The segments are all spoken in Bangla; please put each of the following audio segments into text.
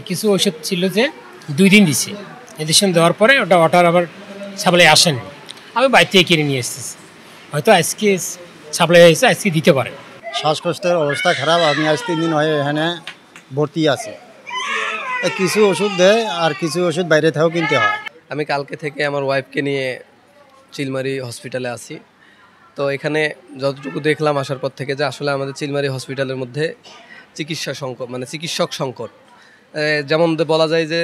কিছু ওষুধ ছিল যে 2 দিন দিছে, ইঞ্জেকশন দেওয়ার পরে ওটা অর্ডার আবার সাপ্লাই আসেনি। আমি বাইরে থেকে কিনে নিয়ে এসেছি, হয়তো আজকে সাপ্লাই হয়েছে, আজকে দিতে পারে। শ্বাসকষ্টের অবস্থা খারাপ, আমি আজ 3 দিন হয়ে এখানে ভর্তি আছি। কিছু ওষুধ দেয় আর কিছু ওষুধ বাইরে থেকেও কিনতে হয়। আমি কালকে থেকে আমার ওয়াইফকে নিয়ে চিলমারি হসপিটালে আসি। তো এখানে যতটুকু দেখলাম আসার পর থেকে যে আসলে আমাদের চিলমারি হসপিটালের মধ্যে চিকিৎসা সংকট, মানে চিকিৎসক সংকট। যেমন বলা যায় যে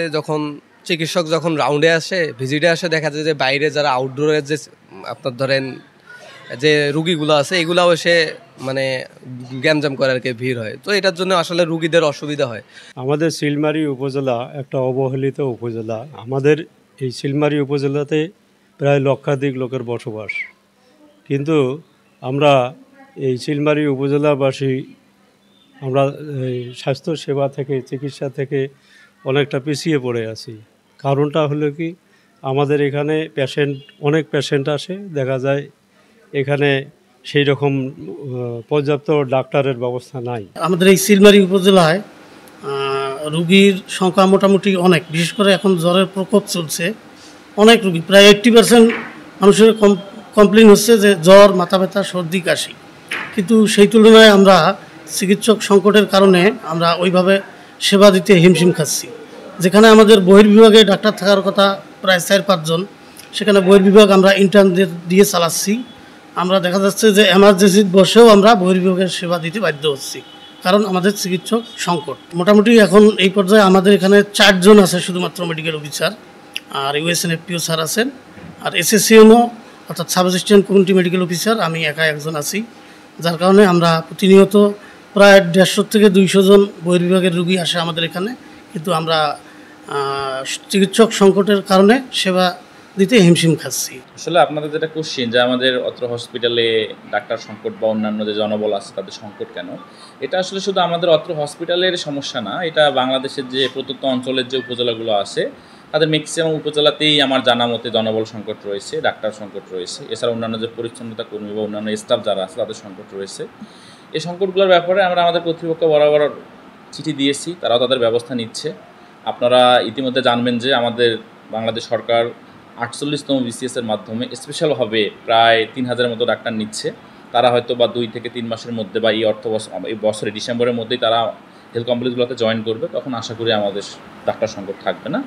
চিকিৎসক যখন রাউন্ডে আসে, ভিজিটে আসে, দেখা যায় যে বাইরে যারা আউটডোরের যে আপনার ধরেন যে রুগীগুলো আছে এগুলাও এসে মানে গ্যাঞ্জাম করে আর কি, ভিড় হয়। তো এটার জন্য আসলে রুগীদের অসুবিধা হয়। আমাদের চিলমারি উপজেলা একটা অবহেলিত উপজেলা। আমাদের এই চিলমারি উপজেলাতে প্রায় লক্ষাধিক লোকের বসবাস, কিন্তু আমরা এই চিলমারি উপজেলাবাসী আমরা স্বাস্থ্য সেবা থেকে, চিকিৎসা থেকে অনেকটা পিছিয়ে পড়ে আছি। কারণটা হলো কি, আমাদের এখানে অনেক পেশেন্ট আসে, দেখা যায় এখানে সেই রকম পর্যাপ্ত ডাক্তারের ব্যবস্থা নাই। আমাদের এই চিলমারি উপজেলায় রুগীর সংখ্যা মোটামুটি অনেক, বিশেষ করে এখন জ্বরের প্রকোপ চলছে। অনেক রুগী, প্রায় 80% মানুষের কমপ্লেন হচ্ছে যে জ্বর, মাথা ব্যথা, সর্দি, কাশি। কিন্তু সেই তুলনায় আমরা চিকিৎসক সংকটের কারণে আমরা ওইভাবে সেবা দিতে হিমশিম খাচ্ছি। যেখানে আমাদের বহির্বিভাগে ডাক্তার থাকার কথা প্রায় 4-5 জন, সেখানে বহির্বিভাগ আমরা ইন্টার্ন দিয়ে চালাচ্ছি। আমরা দেখা যাচ্ছে যে এমার্জেন্সির বসেও আমরা বহির্বিভাগের সেবা দিতে বাধ্য হচ্ছি, কারণ আমাদের চিকিৎসক সংকট। মোটামুটি এখন এই পর্যায়ে আমাদের এখানে 4 জন আছে শুধুমাত্র মেডিকেল অফিসার, আর ইউএসএনএফপিও স্যার আছেন, আর এসএসসিএমও অর্থাৎ sub assistant community medical officer, আমি একা একজন আছি। যার কারণে আমরা প্রতিনিয়ত প্রায় 150 থেকে 200 জন বহির্বিভাগের রুগী আসে আমাদের এখানে, কিন্তু আমরা চিকিৎসক সংকটের কারণে সেবা দিতে হিমশিম খাচ্ছি। আসলে আপনাদের যেটা কোশ্চেন যে আমাদের অত্র হসপিটালে ডাক্তার সংকট বা অন্যান্য যে জনবল আছে তাদের সংকট কেন, এটা আসলে শুধু আমাদের অত্র হসপিটালের সমস্যা না, এটা বাংলাদেশের যে প্রত্যন্ত অঞ্চলের যে উপজেলাগুলো আছে তাদের ম্যাক্সিমাম উপজেলাতেই আমার জানা মতে জনবল সংকট রয়েছে, ডাক্তার সংকট রয়েছে। এছাড়া অন্যান্য যে পরিচ্ছন্নতা কর্মী বা অন্যান্য স্টাফ যারা আছে তাদের সংকট রয়েছে। এই সংকটগুলোর ব্যাপারে আমরা আমাদের কর্তৃপক্ষ বরাবর চিঠি দিয়েছি, তারাও তাদের ব্যবস্থা নিচ্ছে। আপনারা ইতিমধ্যে জানবেন যে আমাদের বাংলাদেশ সরকার 48তম বিসিএসের মাধ্যমে স্পেশালভাবে প্রায় 3000-এর মতো ডাক্তার নিচ্ছে। তারা হয়তো বা 2 থেকে 3 মাসের মধ্যে বা এই বছরে ডিসেম্বরের মধ্যেই তারা হেলথ কমপ্লেক্সগুলোতে জয়েন করবে। তখন আশা করি আমাদের ডাক্তার সংকট থাকবে না।